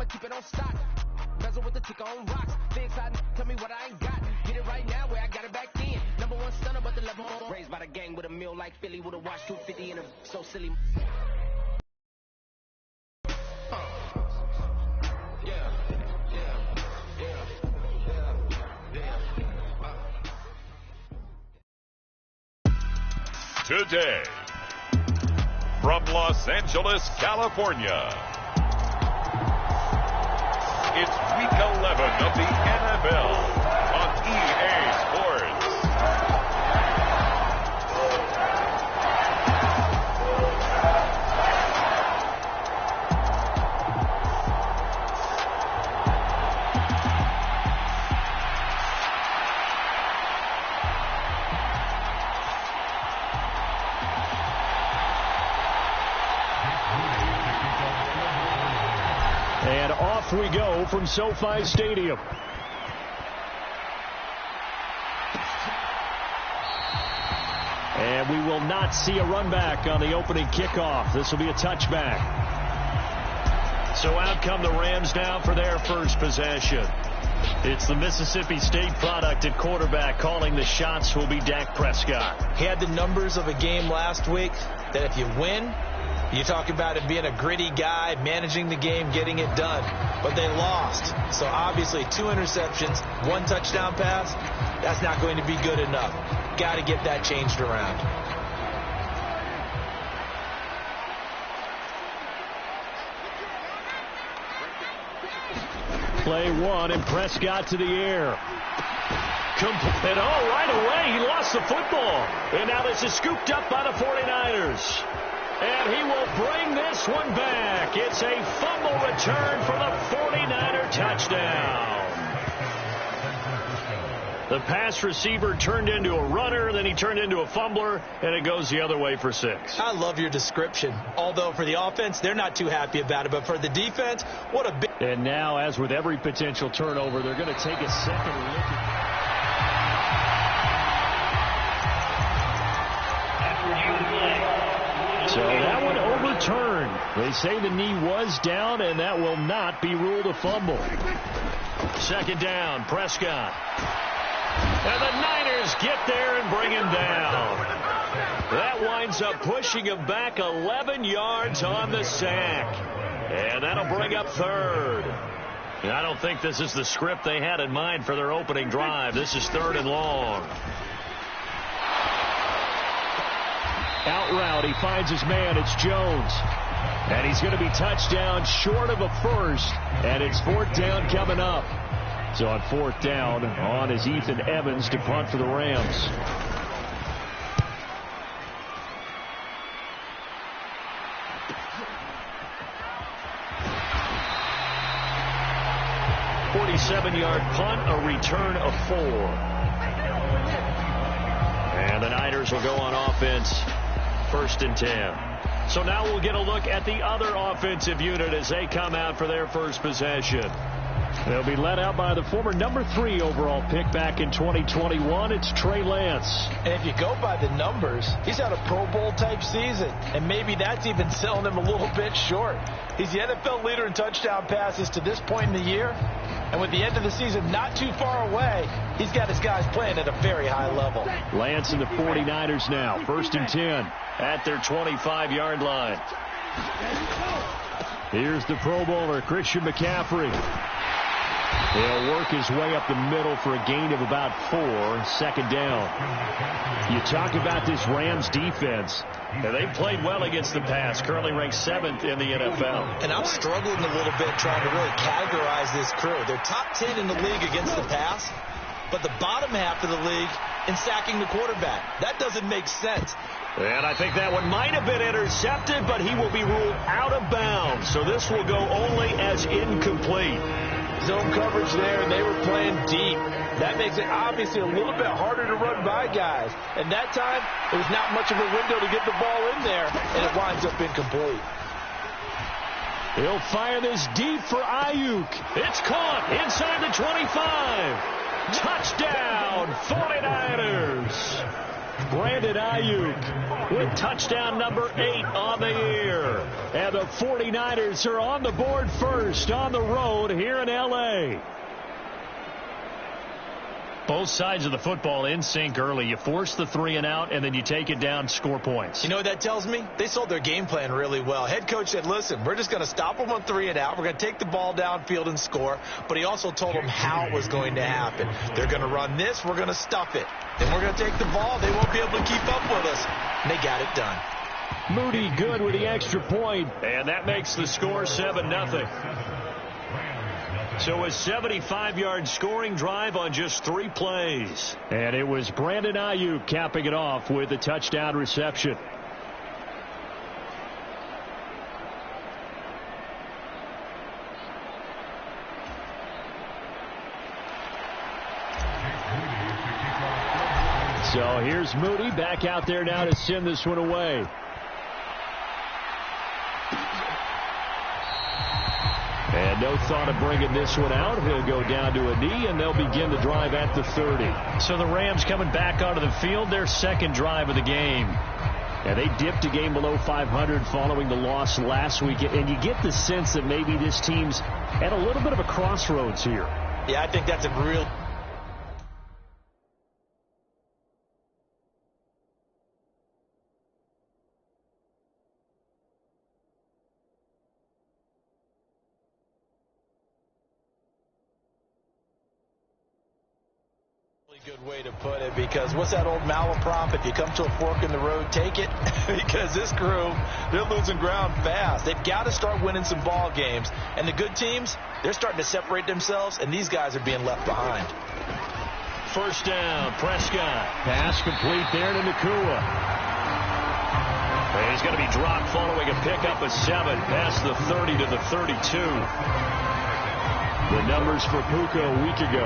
gotta keep it on stock. Bezel with the ticker on rocks. Big side, tell me what I ain't got. Get it right now where I got it back then. Number one stunner, but the level raised by the gang with a meal like Philly with a watch 250 and a so silly. Today, from Los Angeles, California, it's Week 11 of the NFL on EA Sports. And off we go from SoFi Stadium. And we will not see a run back on the opening kickoff. This will be a touchback. So out come the Rams now for their first possession. It's the Mississippi State product at quarterback. Calling the shots will be Dak Prescott. He had the numbers of a game last week that if you win, you talk about him being a gritty guy, managing the game, getting it done. But they lost. So obviously 2 interceptions, 1 touchdown pass, that's not going to be good enough. Got to get that changed around. Play 1 and Prescott to the air. And right away he lost the football. And now this is scooped up by the 49ers. And he will bring this one back. It's a fumble return for the 49er touchdown. The pass receiver turned into a runner, then he turned into a fumbler, and it goes the other way for 6. I love your description. Although for the offense, they're not too happy about it. But for the defense, what a big... And now, as with every potential turnover, they're going to take a second look at... So that one overturned. They say the knee was down, and that will not be ruled a fumble. Second down, Prescott. And the Niners get there and bring him down. That winds up pushing him back 11 yards on the sack. And that'll bring up third. And I don't think this is the script they had in mind for their opening drive. This is 3rd and long. Out route, he finds his man. It's Jones. And he's going to be touchdown short of a first. And it's 4th down coming up. So on 4th down, on is Ethan Evans to punt for the Rams. .47-yard punt, a return of 4. And the Niners will go on offense. 1st and 10. So now we'll get a look at the other offensive unit as they come out for their first possession. They'll be led out by the former number 3 overall pick back in 2021. It's Trey Lance. And if you go by the numbers, he's had a Pro Bowl type season. And maybe that's even selling him a little bit short. He's the NFL leader in touchdown passes to this point in the year. And with the end of the season not too far away, he's got his guys playing at a very high level. Lance and the 49ers now. 1st and 10 at their 25-yard line. Here's the Pro Bowler, Christian McCaffrey. He'll work his way up the middle for a gain of about 4. 2nd down. You talk about this Rams defense. And they played well against the pass. Currently ranked 7th in the NFL. And I'm struggling a little bit trying to really categorize this crew. They're top 10 in the league against the pass, but the bottom half of the league in sacking the quarterback. That doesn't make sense. And I think that one might have been intercepted, but he will be ruled out of bounds. So this will go only as incomplete. Zone coverage there, and they were playing deep. That makes it obviously a little bit harder to run by guys. And that time, there was not much of a window to get the ball in there, and it winds up incomplete. He'll fire this deep for Ayuk. It's caught inside the 25. Touchdown, 49ers. Brandon Ayuk with touchdown number 8 on the year. And the 49ers are on the board first on the road here in L.A. Both sides of the football in sync early. You force the 3 and out, and then you take it down, score points. You know what that tells me? They sold their game plan really well. Head coach said, listen, we're just going to stop them on 3 and out. We're going to take the ball downfield and score. But he also told them how it was going to happen. They're going to run this. We're going to stuff it. Then we're going to take the ball. They won't be able to keep up with us. And they got it done. Moody good with the extra point, and that makes the score 7-0. So a 75-yard scoring drive on just 3 plays. And it was Brandon Ayuk capping it off with a touchdown reception. So here's Moody back out there now to send this one away. And no thought of bringing this one out. He'll go down to a knee, and they'll begin the drive at the 30. So the Rams coming back onto the field, their second drive of the game. And they dipped a game below 500 following the loss last week. And you get the sense that maybe this team's at a little bit of a crossroads here. Yeah, I think that's a real... good way to put it, because what's that old malaprop? If you come to a fork in the road, take it. Because this crew, they're losing ground fast. They've got to start winning some ball games. And the good teams, they're starting to separate themselves, and these guys are being left behind. First down, Prescott. Pass complete there to Nakua. And he's going to be dropped following a pickup of 7 past the 30 to the 32. The numbers for Puka a week ago.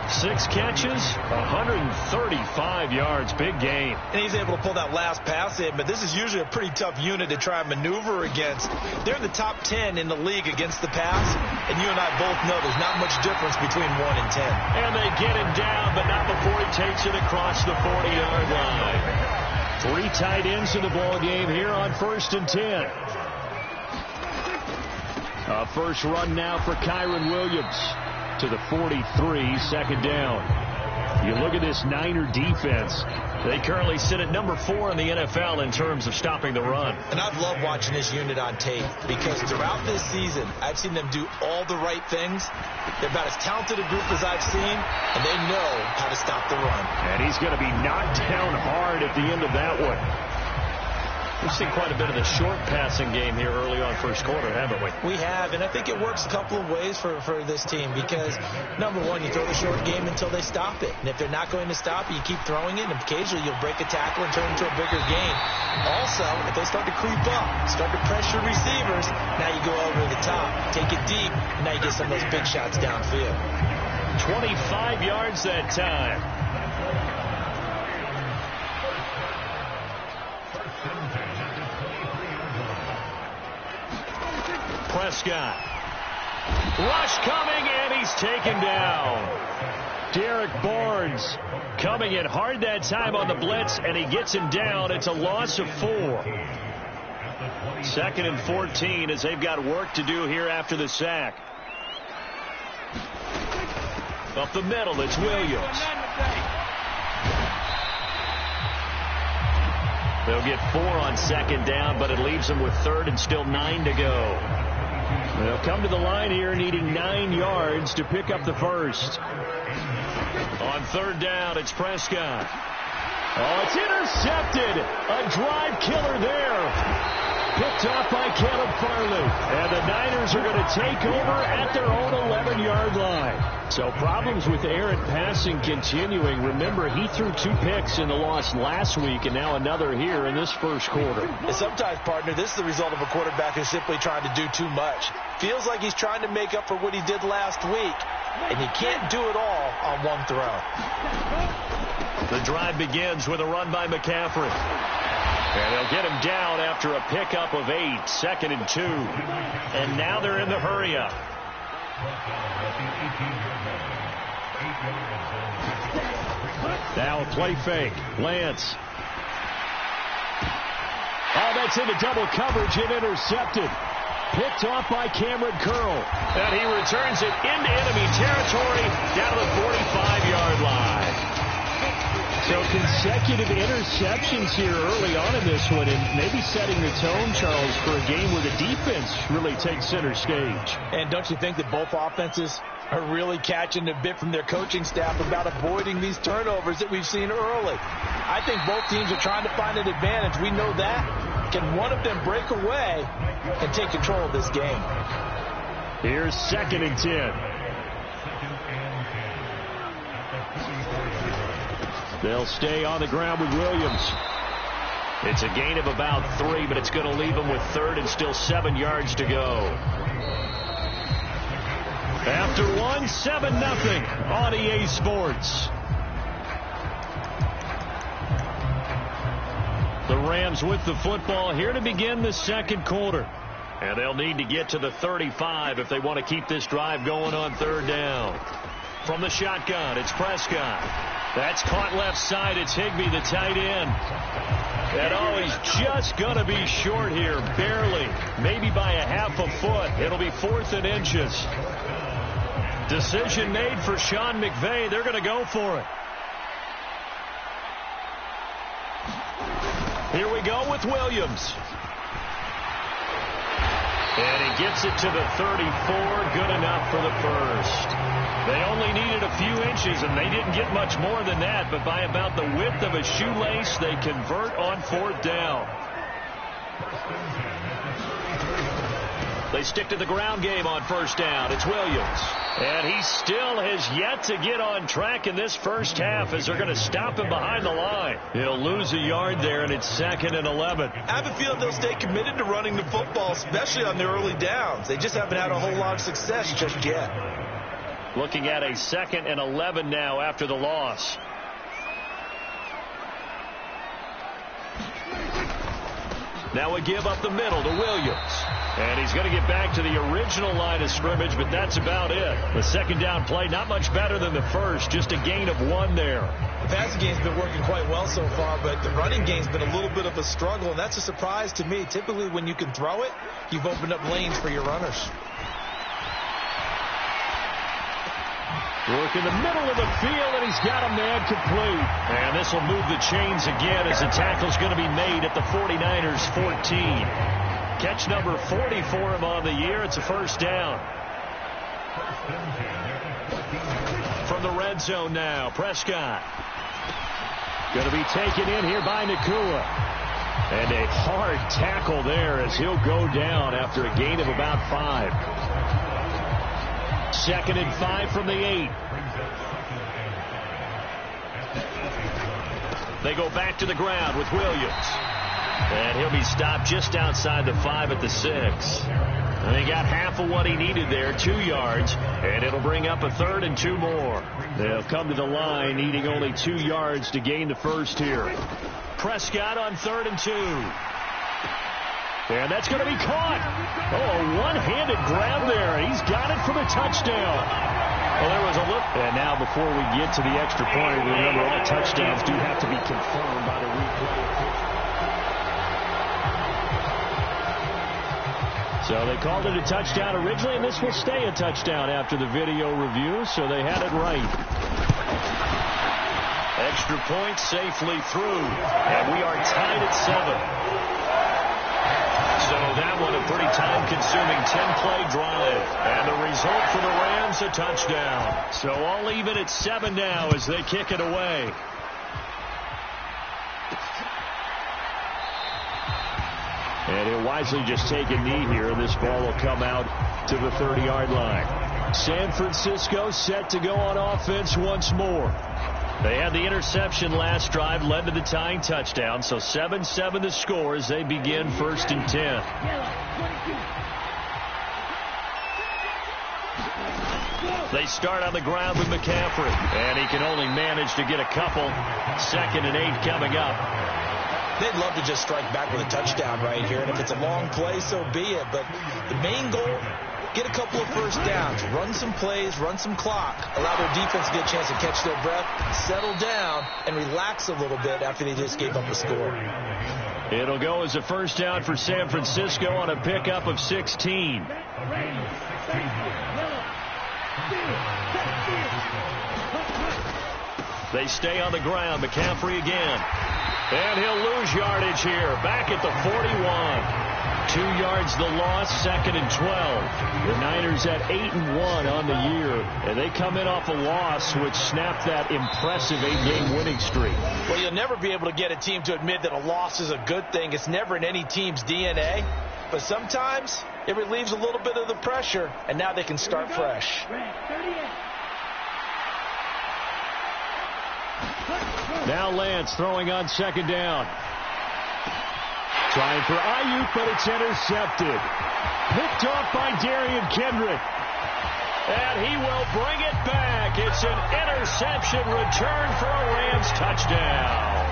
6 catches, 135 yards. Big game. And he's able to pull that last pass in, but this is usually a pretty tough unit to try and maneuver against. They're in the top 10 in the league against the pass, and you and I both know there's not much difference between 1 and 10. And they get him down, but not before he takes it across the 40-yard line. 3 tight ends in the ball game here on 1st and 10. A first run now for Kyron Williams. To the 43, second down. You look at this Niner defense. They currently sit at number 4 in the NFL in terms of stopping the run. And I've loved watching this unit on tape, because throughout this season, I've seen them do all the right things. They're about as talented a group as I've seen, and they know how to stop the run. And he's going to be knocked down hard at the end of that one. We've seen quite a bit of the short passing game here early on first quarter, haven't we? We have, and I think it works a couple of ways for this team, because, number one, you throw the short game until they stop it. And if they're not going to stop it, you keep throwing it, and occasionally you'll break a tackle and turn it into a bigger gain. Also, if they start to creep up, start to pressure receivers, now you go over the top, take it deep, and now you get some of those big shots downfield. 25 yards that time. Prescott. Rush coming, and he's taken down. Derek Barnes coming in hard that time on the blitz, and he gets him down. It's a loss of 4. 2nd and 14 as they've got work to do here after the sack. Up the middle, it's Williams. They'll get 4 on 2nd down, but it leaves them with 3rd and still 9 to go. They'll come to the line here needing 9 yards to pick up the first. On 3rd down, it's Prescott. Oh, it's intercepted. A drive killer there. Picked off by Caleb Farley. And the Niners are going to take over at their own 11-yard line. So problems with errant passing continuing. Remember, he threw 2 picks in the loss last week, and now another here in this first quarter. And sometimes, partner, this is the result of a quarterback who's simply trying to do too much. Feels like he's trying to make up for what he did last week, and you can't do it all on one throw. The drive begins with a run by McCaffrey. And they'll get him down after a pickup of 8, 2nd and 2. And now they're in the hurry-up. Now a play fake. Lance. Oh, that's into double coverage and intercepted. Picked off by Cameron Curl. And he returns it into enemy territory down to the 45-yard line. So consecutive interceptions here early on in this one, and maybe setting the tone, Charles, for a game where the defense really takes center stage. And don't you think that both offenses are really catching a bit from their coaching staff about avoiding these turnovers that we've seen early? I think both teams are trying to find an advantage. We know that. Can one of them break away and take control of this game? Here's 2nd and 10. They'll stay on the ground with Williams. It's a gain of about 3, but it's going to leave them with 3rd and still 7 yards to go. After 1, 7-0 on EA Sports. The Rams with the football here to begin the second quarter. And they'll need to get to the 35 if they want to keep this drive going on 3rd down. From the shotgun, it's Prescott. That's caught left side. It's Higbee, the tight end. And oh, he's just going to be short here, barely, maybe by a half a foot. It'll be 4th and inches. Decision made for Sean McVay. They're going to go for it. Here we go with Williams. And he gets it to the 34. Good enough for the first. They only needed a few inches, and they didn't get much more than that. But by about the width of a shoelace, they convert on 4th down. They stick to the ground game on 1st down. It's Williams. And he still has yet to get on track in this first half as they're going to stop him behind the line. He'll lose a yard there, and it's 2nd and 11. I have a feeling they'll stay committed to running the football, especially on the early downs. They just haven't had a whole lot of success just yet. Looking at a 2nd and 11 now after the loss. Now a give up the middle to Williams. And he's going to get back to the original line of scrimmage, but that's about it. The 2nd down play, not much better than the first, just a gain of 1 there. The passing game's been working quite well so far, but the running game's been a little bit of a struggle, and that's a surprise to me. Typically, when you can throw it, you've opened up lanes for your runners. Work in the middle of the field, and he's got a man complete. And this will move the chains again as the tackle's going to be made at the 49ers 14. Catch number 40 for him on the year. It's a 1st down. From the red zone now, Prescott. Going to be taken in here by Nakua. And a hard tackle there as he'll go down after a gain of about 5. 2nd and 5 from the 8. They go back to the ground with Williams. And he'll be stopped just outside the 5 at the 6. And he got half of what he needed there, 2 yards. And it'll bring up a 3rd and 2 more. They'll come to the line needing only 2 yards to gain the first here. Prescott on 3rd and 2. And that's going to be caught. Oh, a one-handed grab there. He's got it for the touchdown. Well, there was a look. And now before we get to the extra point, remember all touchdowns do have to be confirmed by the replay. So they called it a touchdown originally, and this will stay a touchdown after the video review, so they had it right. Extra point safely through, and we are tied at 7. So that one a pretty time-consuming 10-play drive. And the result for the Rams, a touchdown. So all even at 7 now as they kick it away. And he'll wisely just take a knee here, and this ball will come out to the 30-yard line. San Francisco set to go on offense once more. They had the interception last drive, led to the tying touchdown, so 7-7 the score as they begin 1st and 10. They start on the ground with McCaffrey, and he can only manage to get a couple. 2nd and 8 coming up. They'd love to just strike back with a touchdown right here, and if it's a long play, so be it. But the main goal get a couple of first downs, run some plays, run some clock, allow their defense to get a chance to catch their breath, settle down, and relax a little bit after they just gave up a score. It'll go as a first down for San Francisco on a pickup of 16. They stay on the ground. McCaffrey again. And he'll lose yardage here. Back at the 41. 2 yards the loss, 2nd and 12. The Niners at 8-1 on the year. And they come in off a loss which snapped that impressive 8-game winning streak. Well, you'll never be able to get a team to admit that a loss is a good thing. It's never in any team's DNA. But sometimes it relieves a little bit of the pressure, and now they can start fresh. Now Lance throwing on 2nd down. Trying for Ayuk, but it's intercepted. Picked off by Darian Kendrick. And he will bring it back. It's an interception return for a Rams touchdown.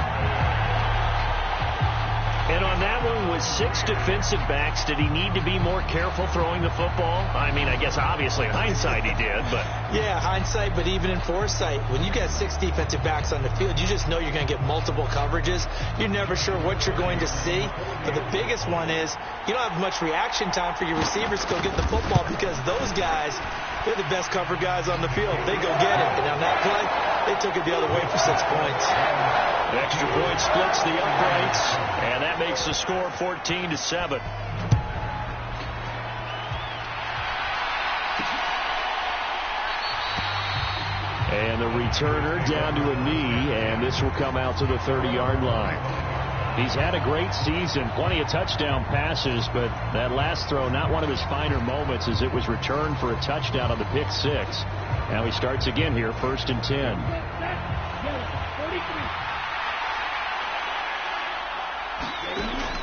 And on that one, with 6 defensive backs, did he need to be more careful throwing the football? I mean, I guess obviously in hindsight he did, but... Yeah, hindsight, but even in foresight, when you got 6 defensive backs on the field, you just know you're going to get multiple coverages. You're never sure what you're going to see. But the biggest one is you don't have much reaction time for your receivers to go get the football because those guys, they're the best cover guys on the field. They go get it. And on that play, they took it the other way for 6 points. The extra point splits the uprights, and that makes the score 14-7. And the returner down to a knee, and this will come out to the 30-yard line. He's had a great season, plenty of touchdown passes, but that last throw, not one of his finer moments, as it was returned for a touchdown on the pick 6. Now he starts again here, 1st and 10.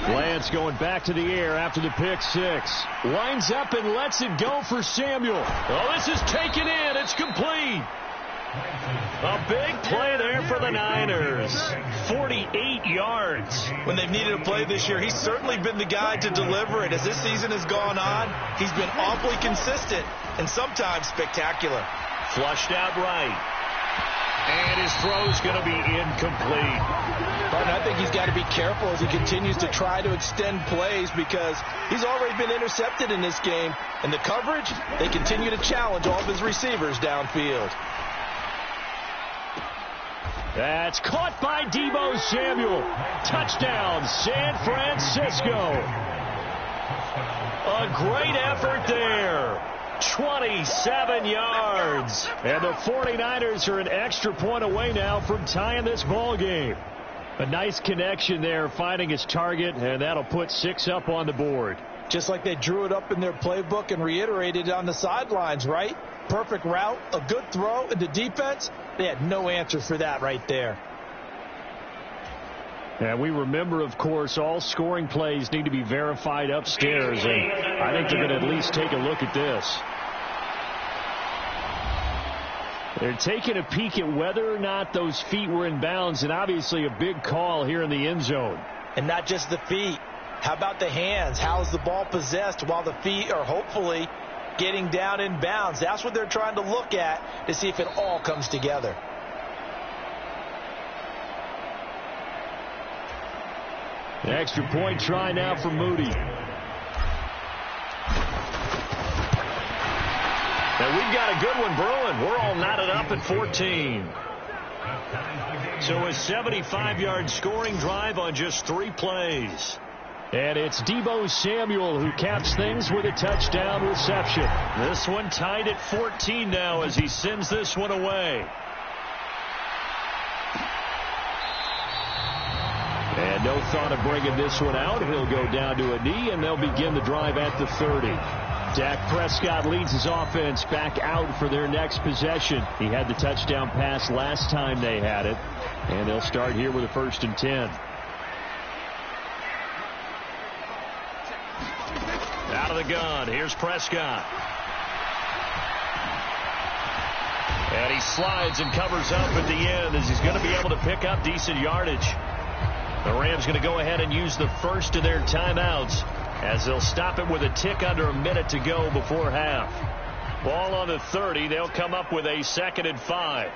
Lance going back to the air after the pick 6. Lines up and lets it go for Samuel. Oh, this is taken in. It's complete. A big play there for the Niners. 48 yards. When they've needed a play this year, he's certainly been the guy to deliver it. As this season has gone on, he's been awfully consistent and sometimes spectacular. Flushed out right. And his throw's going to be incomplete. But I think he's got to be careful as he continues to try to extend plays because he's already been intercepted in this game. And the coverage, they continue to challenge all of his receivers downfield. That's caught by Deebo Samuel. Touchdown, San Francisco. A great effort there. 27 yards. And the 49ers are an extra point away now from tying this ball game. A nice connection there, finding his target, and that'll put 6 up on the board. Just like they drew it up in their playbook and reiterated it on the sidelines, right? Perfect route, a good throw, and the defense, they had no answer for that right there. And we remember, of course, all scoring plays need to be verified upstairs, and I think they're going to at least take a look at this. They're taking a peek at whether or not those feet were in bounds, and obviously a big call here in the end zone. And not just the feet. How about the hands? How is the ball possessed while the feet are hopefully getting down in bounds? That's what they're trying to look at to see if it all comes together. The extra point try now for Moody. And we've got a good one brewing. We're all knotted up at 14. So a 75-yard scoring drive on just 3 plays. And it's Deebo Samuel who caps things with a touchdown reception. This one tied at 14 now as he sends this one away. And no thought of bringing this one out. He'll go down to a knee, and they'll begin the drive at the 30. Dak Prescott leads his offense back out for their next possession. He had the touchdown pass last time they had it. And they'll start here with a 1st and 10. Out of the gun. Here's Prescott. And he slides and covers up at the end as he's going to be able to pick up decent yardage. The Rams going to go ahead and use the first of their timeouts as they'll stop it with a tick under a minute to go before half. Ball on the 30. They'll come up with a 2nd and 5.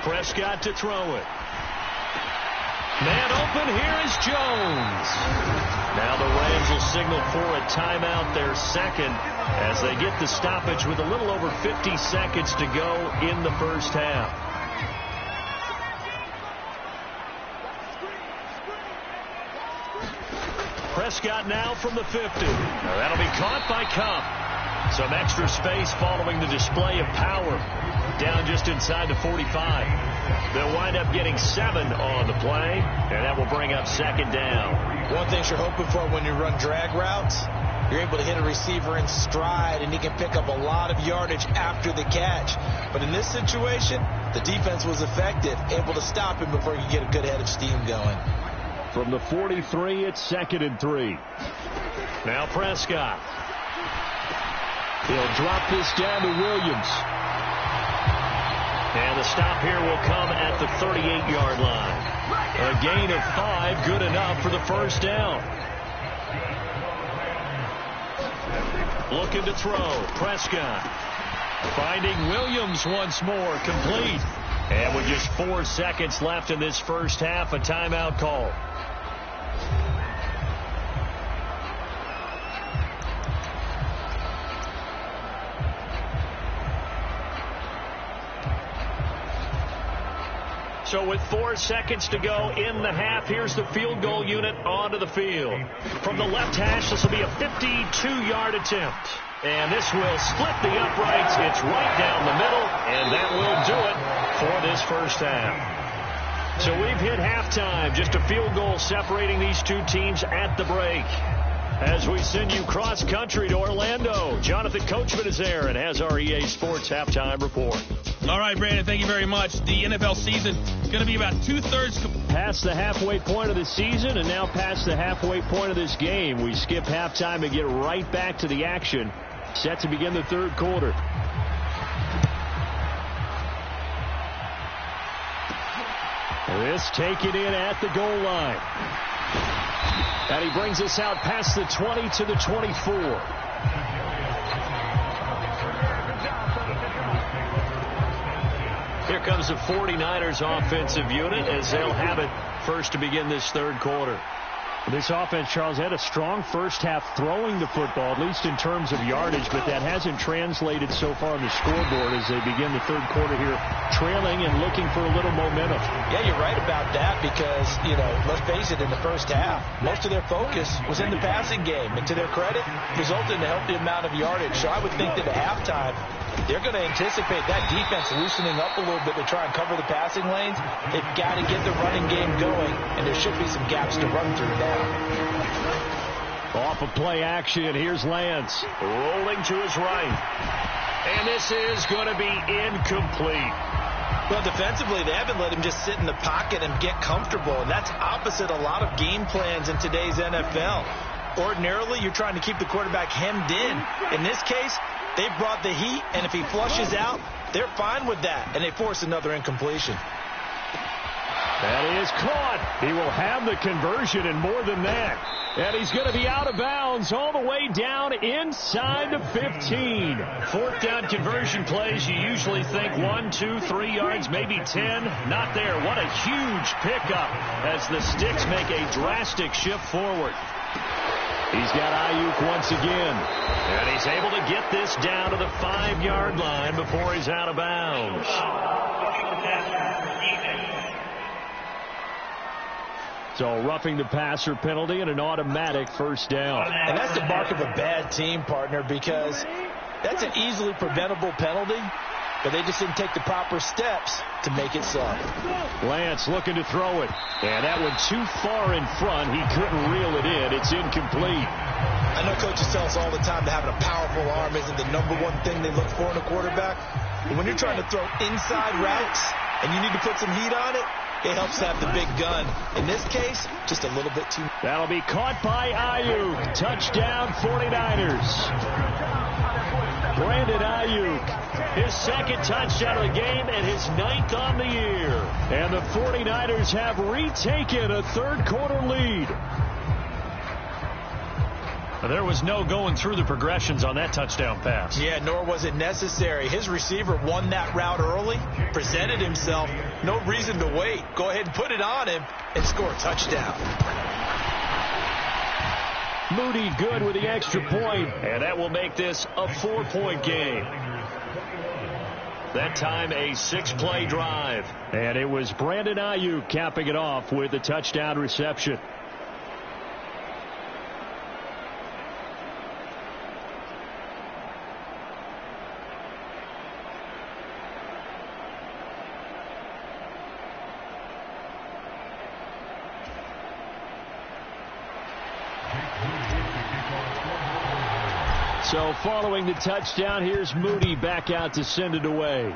Prescott to throw it. Man open, here is Jones. Now the Rams will signal for a timeout, their second, as they get the stoppage with a little over 50 seconds to go in the first half. Prescott now from the 50. Now that'll be caught by Cup. Some extra space following the display of power. Down just inside the 45. They'll wind up getting 7 on the play, and that will bring up 2nd down. One thing you're hoping for when you run drag routes, you're able to hit a receiver in stride, and he can pick up a lot of yardage after the catch. But in this situation, the defense was effective, able to stop him before he could get a good head of steam going. From the 43, it's 2nd and 3. Now Prescott. He'll drop this down to Williams. And the stop here will come at the 38-yard line. A gain of 5, good enough for the first down. Looking to throw. Prescott. Finding Williams once more, complete. And with just 4 seconds left in this first half, a timeout call. So with 4 seconds to go in the half, here's the field goal unit onto the field. From the left hash, this will be a 52-yard attempt. And this will split the uprights. It's right down the middle, and that will do it for this first half. So we've hit halftime. Just a field goal separating these two teams at the break. As we send you cross-country to Orlando, Jonathan Coachman is there and has our EA Sports halftime report. All right, Brandon, thank you very much. The NFL season going to be about 2/3 past the halfway point of the season and now past the halfway point of this game. We skip halftime and get right back to the action. Set to begin the third quarter. This taken in at the goal line. And he brings us out past the 20 to the 24. Here comes the 49ers offensive unit as they'll have it first to begin this third quarter. This offense, Charles, had a strong first half throwing the football, at least in terms of yardage, but that hasn't translated so far on the scoreboard as they begin the third quarter here, trailing and looking for a little momentum. Yeah, you're right about that because, let's face it, in the first half, most of their focus was in the passing game. And to their credit, resulted in a healthy amount of yardage. So I would think that at halftime, they're going to anticipate that defense loosening up a little bit to try and cover the passing lanes. They've got to get the running game going, and there should be some gaps to run through now. Off of play action, here's Lance. Rolling to his right. And this is going to be incomplete. Well, defensively, they haven't let him just sit in the pocket and get comfortable, and that's opposite a lot of game plans in today's NFL. Ordinarily, you're trying to keep the quarterback hemmed in. In this case, they brought the heat, and if he flushes out, they're fine with that, and they force another incompletion. That is caught. He will have the conversion and more than that. And he's going to be out of bounds all the way down inside the 15. Fourth down conversion plays, you usually think 1, 2, 3 yards, maybe 10. Not there. What a huge pickup as the Sticks make a drastic shift forward. He's got Ayuk once again. And he's able to get this down to the 5-yard line before he's out of bounds. So roughing the passer penalty and an automatic first down. And that's the mark of a bad team, partner, because that's an easily preventable penalty, but they just didn't take the proper steps to make it so. Lance looking to throw it. And that one too far in front. He couldn't reel it in. It's incomplete. I know coaches tell us all the time that having a powerful arm isn't the number one thing they look for in a quarterback. But when you're trying to throw inside routes and you need to put some heat on it, it helps have the big gun. In this case, just a little bit too. That'll be caught by Ayuk. Touchdown 49ers. Brandon Ayuk, his second touchdown of the game and his 9th on the year. And the 49ers have retaken a third-quarter lead. There was no going through the progressions on that touchdown pass. Yeah, nor was it necessary. His receiver won that route early, presented himself. No reason to wait. Go ahead and put it on him and score a touchdown. Moody good with the extra point, and that will make this a 4-point game. That time a 6-play drive, and it was Brandon Ayuk capping it off with a touchdown reception. So following the touchdown, here's Moody back out to send it away.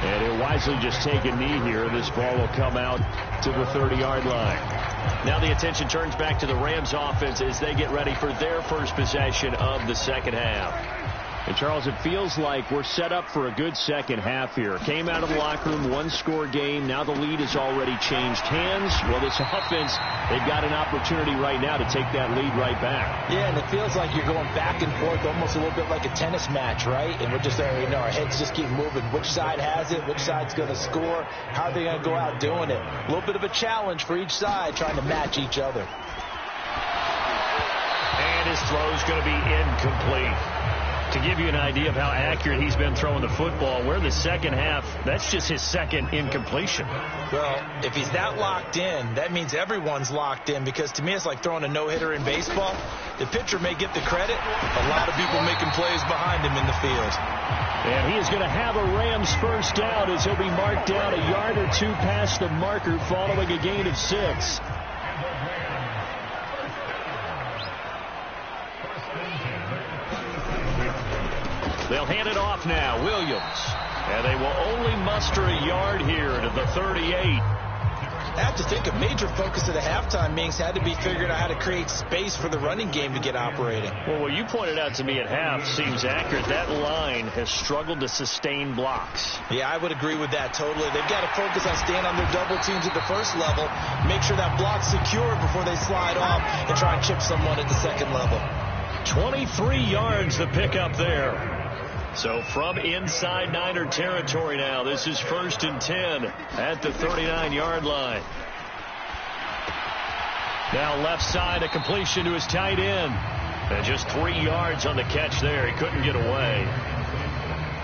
And he'll wisely just take a knee here. This ball will come out to the 30-yard line. Now the attention turns back to the Rams offense as they get ready for their first possession of the second half. And, Charles, it feels like we're set up for a good second half here. Came out of the locker room, one-score game. Now the lead has already changed hands. Well, this offense, they've got an opportunity right now to take that lead right back. Yeah, and it feels like you're going back and forth almost a little bit like a tennis match, right? And we're just there, our heads just keep moving. Which side has it? Which side's going to score? How are they going to go out doing it? A little bit of a challenge for each side trying to match each other. And his throw's going to be incomplete. To give you an idea of how accurate he's been throwing the football, we're in the second half. That's just his second incompletion. Well, if he's that locked in, that means everyone's locked in, because to me it's like throwing a no-hitter in baseball. The pitcher may get the credit. A lot of people making plays behind him in the field. And he is going to have a Rams first down as he'll be marked down a yard or two past the marker following a gain of 6. They'll hand it off now. Williams. And they will only muster a yard here to the 38. I have to think a major focus of the halftime meetings had to be figuring out how to create space for the running game to get operating. Well, what you pointed out to me at half seems accurate. That line has struggled to sustain blocks. Yeah, I would agree with that totally. They've got to focus on staying on their double teams at the first level, make sure that block's secure before they slide off and try and chip someone at the second level. 23 yards to pick up there. So from inside Niner territory now, this is 1st and 10 at the 39-yard line. Now left side, a completion to his tight end. And just 3 yards on the catch there. He couldn't get away.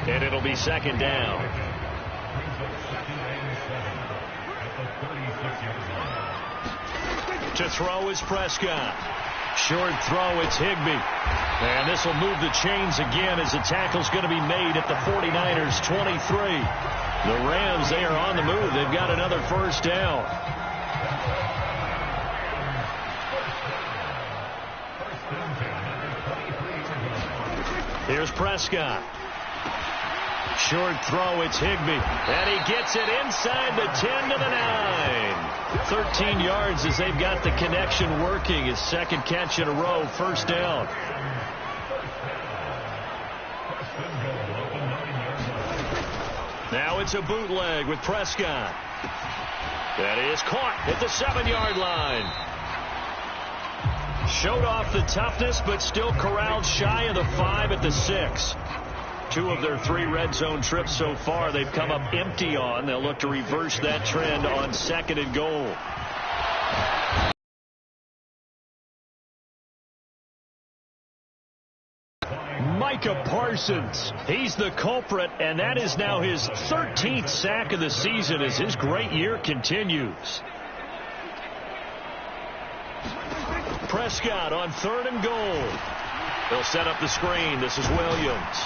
And it'll be second down. To throw is Prescott. Short throw, it's Higbee. And this will move the chains again as the tackle's going to be made at the 49ers 23. The Rams, they are on the move. They've got another first down. Here's Prescott. Short throw, it's Higbee. And he gets it inside the 10 to the 9. 13 yards as they've got the connection working. His second catch in a row, first down. Now it's a bootleg with Prescott. That is caught at the 7-yard line. Showed off the toughness, but still corralled shy of the 5 at the 6. 2 of their 3 red zone trips so far they've come up empty on. They'll look to reverse that trend on 2nd and goal. Micah Parsons, he's the culprit, and that is now his 13th sack of the season as his great year continues. Prescott on 3rd and goal. They'll set up the screen. This is Williams.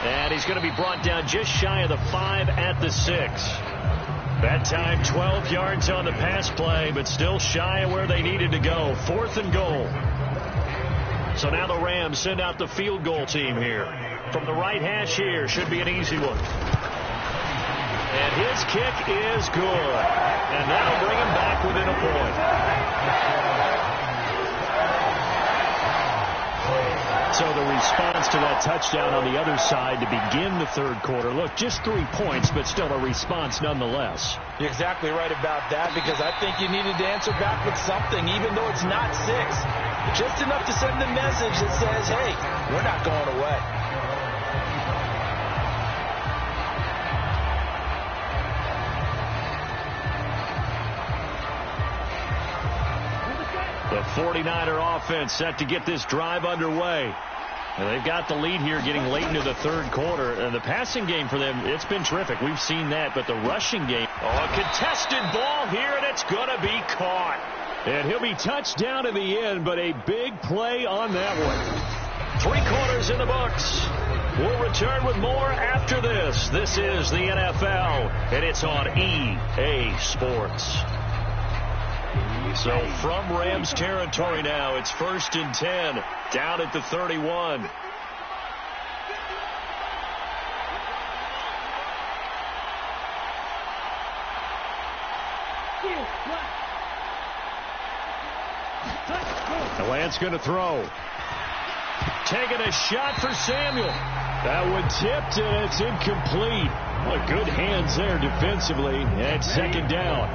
And he's going to be brought down just shy of the 5 at the 6. That time 12 yards on the pass play, but still shy of where they needed to go. 4th and goal. So now the Rams send out the field goal team here. from the right hash here. Should be an easy one. And his kick is good. And that'll bring him back within a point. So the response to that touchdown on the other side to begin the third quarter. Look, just 3 points, but still a response nonetheless. You're exactly right about that, because I think you needed to answer back with something, even though it's not 6. Just enough to send the message that says, hey, we're not going away. The 49er offense set to get this drive underway. And they've got the lead here getting late into the third quarter. And the passing game for them, it's been terrific. We've seen that. But the rushing game, a contested ball here, and it's going to be caught. And he'll be touched down in the end, but a big play on that one. 3 quarters in the books. We'll return with more after this. This is the NFL, and it's on EA Sports. So from Rams territory now, it's 1st and 10, down at the 31. The Lance going to throw. Taking a shot for Samuel. That one tipped, and it's incomplete. Well, good hands there defensively. And 2nd down.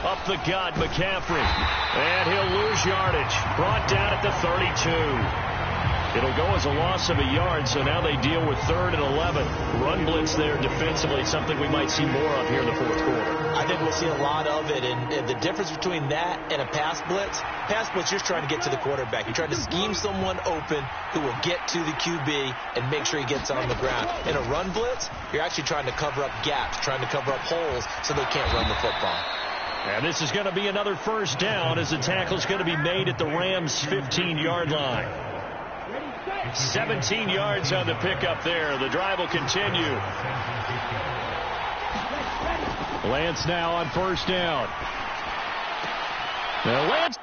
Up the gut, McCaffrey. And he'll lose yardage. Brought down at the 32. It'll go as a loss of a yard, so now they deal with 3rd and 11. Run blitz there defensively, something we might see more of here in the fourth quarter. I think we'll see a lot of it, and the difference between that and a pass blitz, you're just trying to get to the quarterback. You're trying to scheme someone open who will get to the QB and make sure he gets on the ground. In a run blitz, you're actually trying to cover up gaps, trying to cover up holes so they can't run the football. And this is going to be another 1st down as the tackle's going to be made at the Rams' 15-yard line. 17 yards on the pickup there. The drive will continue. Lance now on 1st down. Now Lance